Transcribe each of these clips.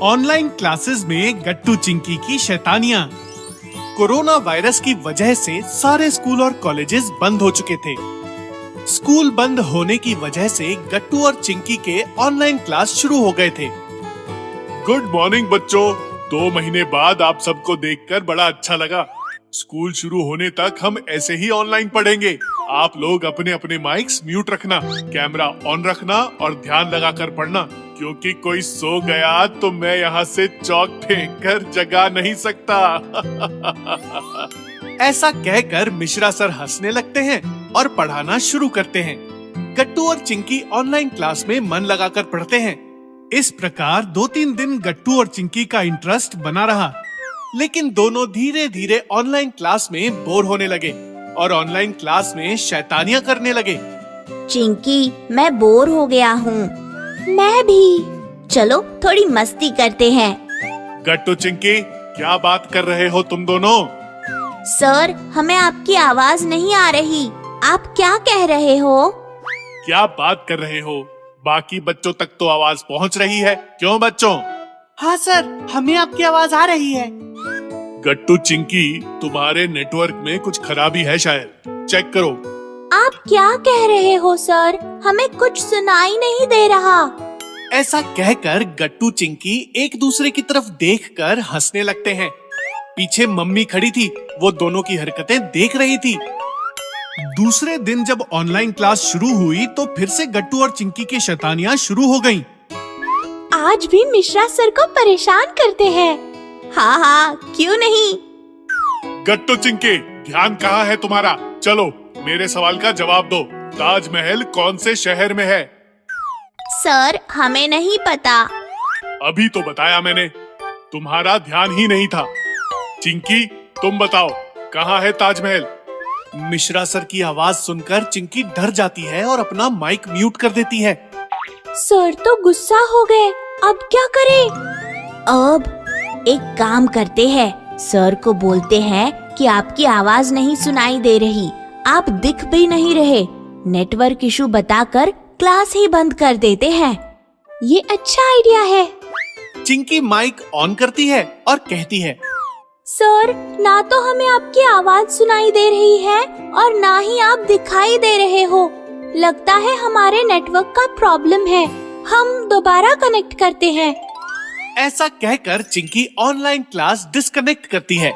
Online classes में गट्टू चिंकी की शैतानियां। Corona virus की वजह से सारे स्कूल और कॉलेजेस बंद हो चुके थे। स्कूल बंद होने की वजह से गट्टू और चिंकी के ऑनलाइन क्लास शुरू हो गए थे। गुड मॉर्निंग बच्चों, 2 महीने बाद आप सबको देखकर बड़ा अच्छा लगा। स्कूल शुरू होने तक हम ऐसे ही ऑनलाइन पढ़ेंगे। आप लोग अपने अपने माइक्स म्यूट रखना, कैमरा ऑन रखना और ध्यान लगाकर पढ़ना, क्योंकि कोई सो गया तो मैं यहाँ से चौक फेंक कर जगा नहीं सकता। ऐसा कहकर मिश्रा सर हंसने लगते हैं और पढ़ाना शुरू करते हैं। गट्टू और चिंकी ऑनलाइन क्लास में मन लगाकर पढ़ते हैं। इस प्रकार 2-3 दिन गट्टू और चिंकी का इंटरेस्ट बना रहा, लेकिन दोनों धीरे धीरे ऑनलाइन क्लास में बोर होने लगे और ऑनलाइन क्लास में शैतानियां करने लगे। चिंकी, मैं बोर हो गया हूँ। मैं भी। चलो थोड़ी मस्ती करते हैं। गट्टू चिंकी, क्या बात कर रहे हो तुम दोनों? सर, हमें आपकी आवाज नहीं आ रही। आप क्या कह रहे हो? क्या बात कर रहे हो? बाकी बच्चों तक तो आवाज पहुंच रही है। क्यों बच्चों? हाँ सर, हमें आपकी आवाज आ रही है। गट्टू चिंकी, तुम्हारे नेटवर्क में कुछ खराबी है शायद, चेक करो। आप क्या कह रहे हो सर? हमें कुछ सुनाई नहीं दे रहा। ऐसा कहकर गट्टू चिंकी एक दूसरे की तरफ देखकर हंसने लगते हैं। पीछे मम्मी खड़ी थी, वो दोनों की हरकतें देख रही थी। दूसरे दिन जब ऑनलाइन क्लास शुरू हुई तो फिर से गट्टू और चिंकी की शैतानियां शुरू हो गईं। आज भी मिश्रा सर को परेशान करते हैं। हाँ हाँ, क्यों नहीं। गट्टू चिंकी, ध्यान कहाँ है तुम्हारा? चलो मेरे सवाल का जवाब दो। ताजमहल कौन से शहर में है? सर, हमें नहीं पता। अभी तो बताया मैंने, तुम्हारा ध्यान ही नहीं था। चिंकी, तुम बताओ, कहाँ है ताजमहल? मिश्रा सर की आवाज सुनकर चिंकी डर जाती है और अपना माइक म्यूट कर देती है। सर तो गुस्सा हो गए, अब क्या करें? अब एक काम करते हैं, सर को बोलते हैं कि आपकी आवाज नहीं सुनाई दे रही, आप दिख भी नहीं रहे। नेटवर्क इशू बताकर क्लास ही बंद कर देते हैं। ये अच्छा आइडिया है। चिंकी माइक ऑन करती है और कहती है, सर, ना तो हमें आपकी आवाज सुनाई दे रही है और ना ही आप दिखाई दे रहे हो। लगता है हमारे नेटवर्क का प्रॉब्लम है। हम दोबारा कनेक्ट करते हैं। ऐसा कहकर चिंकी ऑनलाइन क्लास डिस्कनेक्ट करती है।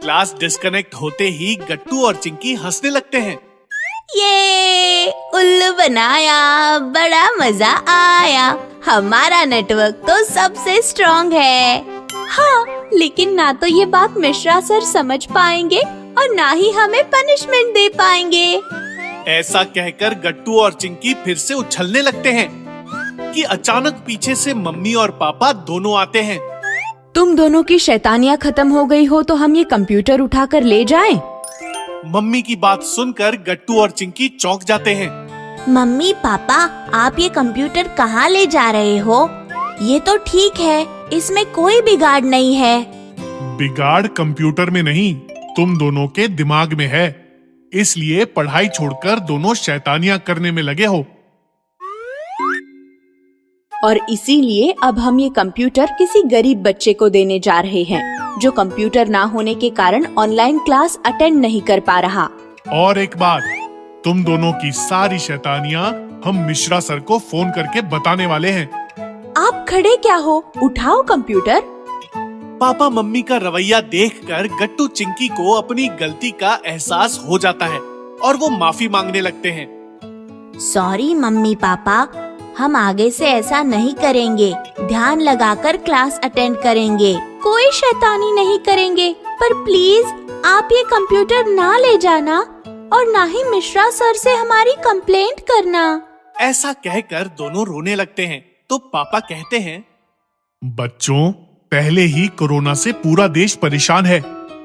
क्लास डिस्कनेक्ट होते ही गट्टू और चिंकी हंसने लगते हैं। ये उल्लू बनाया, बड़ा मजा आया। हमारा नेटवर्क तो सबसे स्ट्रॉन्ग है। हाँ, लेकिन ना तो ये बात मिश्रा सर समझ पाएंगे और ना ही हमें पनिशमेंट दे पाएंगे। ऐसा कहकर गट्टू और चिंकी फिर से उछलने लगते हैं कि अचानक पीछे से मम्मी और पापा दोनों आते हैं। तुम दोनों की शैतानियाँ खत्म हो गई हो तो हम ये कंप्यूटर उठाकर ले जाएं? मम्मी की बात सुनकर गट्टू और चिंकी चौंक जाते हैं। मम्मी पापा, आप ये कंप्यूटर कहाँ ले जा रहे हो? ये तो ठीक है, इसमें कोई बिगाड़ नहीं है। बिगाड़ कंप्यूटर में नहीं, तुम दोनों के दिमाग में है। इसलिए पढ़ाई छोड़कर दोनों शैतानियां करने में लगे हो। और इसीलिए अब हम ये कंप्यूटर किसी गरीब बच्चे को देने जा रहे हैं, जो कंप्यूटर ना होने के कारण ऑनलाइन क्लास अटेंड नहीं कर पा रहा। और एक बात, तुम दोनों की सारी शैतानियां हम मिश्रा सर को फोन करके बताने वाले हैं। आप खड़े क्या हो, उठाओ कंप्यूटर। पापा मम्मी का रवैया देखकर गट्टू चिंकी को अपनी गलती का एहसास हो जाता है और वो माफी मांगने लगते हैं। सॉरी मम्मी पापा, हम आगे से ऐसा नहीं करेंगे। ध्यान लगाकर क्लास अटेंड करेंगे, कोई शैतानी नहीं करेंगे। पर प्लीज आप ये कंप्यूटर ना ले जाना और ना ही मिश्रा सर से हमारी कंप्लेंट करना। ऐसा कहकर दोनों रोने लगते हैं तो पापा कहते हैं, बच्चों, पहले ही कोरोना से पूरा देश परेशान है।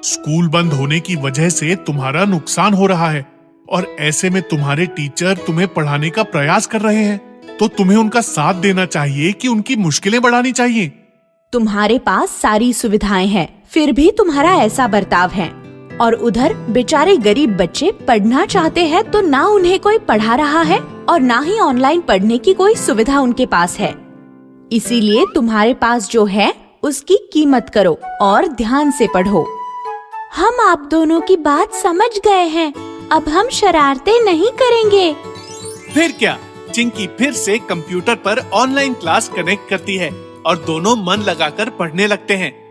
स्कूल बंद होने की वजह से तुम्हारा नुकसान हो रहा है और ऐसे में तुम्हारे टीचर तुम्हें पढ़ाने का प्रयास कर रहे हैं, तो तुम्हें उनका साथ देना चाहिए कि उनकी मुश्किलें बढ़ानी चाहिए। तुम्हारे पास सारी सुविधाएं हैं, फिर भी तुम्हारा ऐसा बर्ताव है। और उधर बेचारे गरीब बच्चे पढ़ना चाहते हैं तो ना उन्हें कोई पढ़ा रहा है और ना ही ऑनलाइन पढ़ने की कोई सुविधा उनके पास है। इसीलिए तुम्हारे पास जो है उसकी कीमत करो और ध्यान से पढ़ो। हम आप दोनों की बात समझ गए हैं। अब हम शरारतें नहीं करेंगे। फिर क्या, चिंकी फिर से कंप्यूटर पर ऑनलाइन क्लास कनेक्ट करती है और दोनों मन लगाकर पढ़ने लगते हैं।